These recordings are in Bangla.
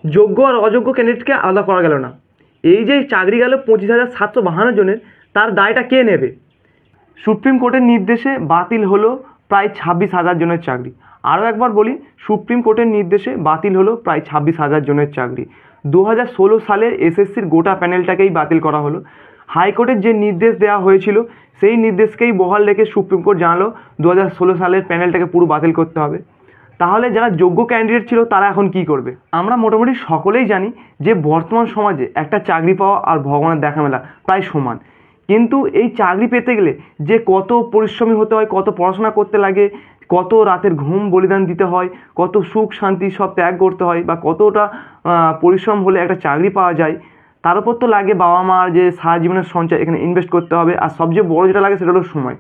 যোগ্য আর অযোগ্য ক্যান্ডিডেটকে আলাদা করা গেল না। এই যে চাকরি গেল 25,752 জনের, তার দায়টা কে নেবে? সুপ্রিম কোর্টের নির্দেশে বাতিল হলো প্রায় 26,000 জনের চাকরি। আরও একবার বলি, সুপ্রিম কোর্টের নির্দেশে বাতিল হলো প্রায় 26,000 জনের চাকরি। 2016 সালে এসএসসির গোটা প্যানেলটাকেই বাতিল করা হলো। হাইকোর্টের যে নির্দেশ দেওয়া হয়েছিল সেই নির্দেশকেই বহাল রেখে সুপ্রিম কোর্ট জানালো 2016 সালের প্যানেলটাকে পুরো বাতিল করতে হবে। তাহলে যারা যোগ্য ক্যান্ডিডেট ছিল তারা এখন কি করবে? আমরা মোটামুটি সকলেই জানি যে বর্তমান সমাজে একটা চাকরি পাওয়া আর ভগবানের দেখা মেলা প্রায় সমান। কিন্তু এই চাকরি পেতে গেলে যে কত পরিশ্রমী হতে হয়, কত পড়াশোনা করতে লাগে, কত রাতের ঘুম বলিদান দিতে হয়, কত সুখ শান্তি সব ত্যাগ করতে হয়, বা কতটা পরিশ্রম হলে একটা চাকরি পাওয়া যায়, তার উপর তো লাগে বাবা মার যে সারা জীবনের সঞ্চয়, এখানে ইনভেস্ট করতে হবে। আর সবচেয়ে বড় যেটা লাগে সেটা হলো সময়।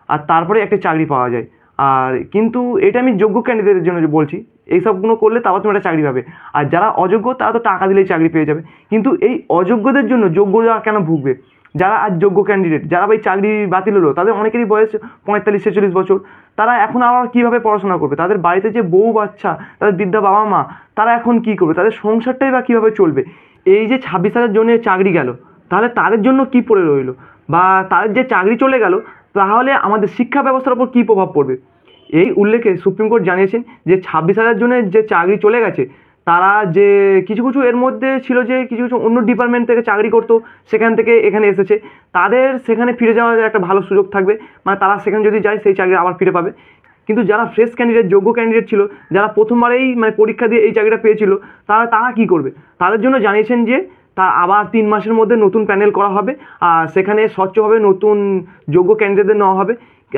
আর তারপরে একটা চাকরি পাওয়া যায়। আর কিন্তু এটা আমি যোগ্য ক্যান্ডিডেটের জন্য বলছি, এইসবগুলো করলে তারপর তুমি একটা চাকরি পাবে। আর যারা অযোগ্য তারা তো টাকা দিলেই চাকরি পেয়ে যাবে। কিন্তু এই অযোগ্যদের জন্য যোগ্যরা কেন ভুগবে? যারা আজ যোগ্য ক্যান্ডিডেট, যারা ভাই চাকরি বাতিল হলো, তাদের অনেকেরই বয়স 45-46 বছর। তারা এখন আবার কীভাবে পড়াশোনা করবে? তাদের বাড়িতে যে বউ বাচ্চা, তাদের বৃদ্ধা বাবা মা, তারা এখন কী করবে? তাদের সংসারটাই বা কীভাবে চলবে? এই যে 26,000 জনের চাকরি গেল, তাহলে তাদের জন্য কী পড়ে রইলো? বা তাদের যে চাকরি চলে গেল, তাহলে আমাদের শিক্ষা ব্যবস্থার উপর কী প্রভাব পড়বে? এই উল্লেখে সুপ্রিম কোর্ট জানিয়েছেন যে 26,000 জনের যে চাকরি চলে গেছে, তারা যে কিছু কিছু এর মধ্যে ছিল যে কিছু কিছু অন্য ডিপার্টমেন্ট থেকে চাকরি করতো, সেখান থেকে এখানে এসেছে, তাদের সেখানে ফিরে যাওয়ার একটা ভালো সুযোগ থাকবে। মানে তারা সেখানে যদি যায় সেই চাকরি আবার ফিরে পাবে। কিন্তু যারা ফ্রেশ ক্যান্ডিডেট, যোগ্য ক্যান্ডিডেট ছিল, যারা প্রথমবারেই মানে পরীক্ষা দিয়ে এই চাকরিটা পেয়েছিল, তারা কী করবে? তাদের জন্য জানিয়েছেন যে তা আবার 3 মাসের মধ্যে নতুন প্যানেল করা হবে, আর সেখানে স্বচ্ছভাবে নতুন যোগ্য ক্যান্ডিডেটদের নেওয়া হবে।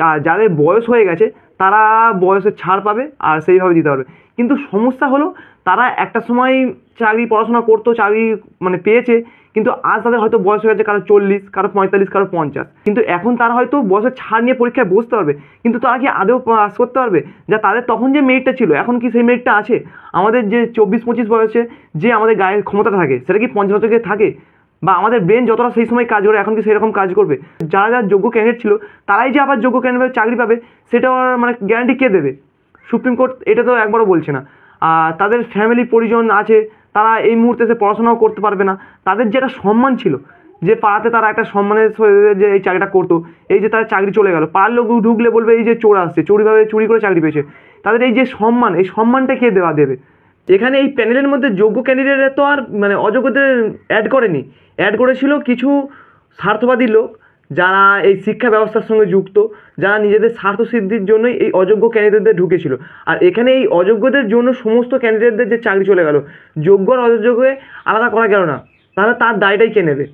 আর যাদের বয়স হয়ে গেছে তারা বয়সের ছাড় পাবে আর সেইভাবে দিতে পারবে। কিন্তু সমস্যা হলো, তারা একটা সময় চাকরি পড়াশোনা করতো, চাকরি মানে পেয়েছে, কিন্তু আজ তাদের হয়তো বয়স হয়ে গেছে, কারো 40, কারো 45, কারো 50। কিন্তু এখন তারা হয়তো বয়সের ছাড় নিয়ে পরীক্ষায় বসতে পারবে, কিন্তু তারা কি আদৌ পাস করতে পারবে? যা তাদের তখন যে মেরিটটা ছিল, এখন কি সেই মেরিটটা আছে? আমাদের যে 24-25 বয়সে যে আমাদের গায়ের ক্ষমতাটা থাকে, সেটা কি 50 বছরে থাকে? বা আমাদের ব্রেন যতটা সেই সময় কাজ করে, এখন কি সেরকম কাজ করবে? যারা যারা যোগ্য ক্যান্ডিডেট ছিল, তারাই যে আবার যোগ্য ক্যান্ডিডেট চাকরি পাবে, সেটা মানে গ্যারান্টি কে দেবে? সুপ্রিম কোর্ট এটা তো একবারও বলছে না। আর তাদের ফ্যামিলি পরিজন আছে, তারা এই মুহূর্তে এসে পড়াশোনাও করতে পারবে না। তাদের যেটা সম্মান ছিল, যে পাড়াতে তারা একটা সম্মানের যে এই চাকরিটা করতো, এই যে তার চাকরি চলে গেল, পাড়ার লোক ঢুকলে বলবে এই যে চোর আসছে, চুরি করে চাকরি পেয়েছে। তাদের এই যে সম্মান, এই সম্মানটা কে দেবে? এখানে এই প্যানেলের মধ্যে যোগ্য ক্যান্ডিডেটরা তো আর মানে অযোগ্যদের অ্যাড করেনি, অ্যাড করেছিল কিছু স্বার্থবাদী লোক, যারা এই শিক্ষা ব্যবস্থার সঙ্গে যুক্ত, যারা নিজেদের স্বার্থ সিদ্ধির জন্যই এই অযোগ্য ক্যান্ডিডেটদের ঢুকেছিল। আর এখানে এই অযোগ্যদের জন্য সমস্ত ক্যান্ডিডেটদের যে চাকরি চলে গেল, যোগ্য আর অযোগ্যকে আলাদা করা গেল না, তাহলে তার দায়টাই কে নেবে?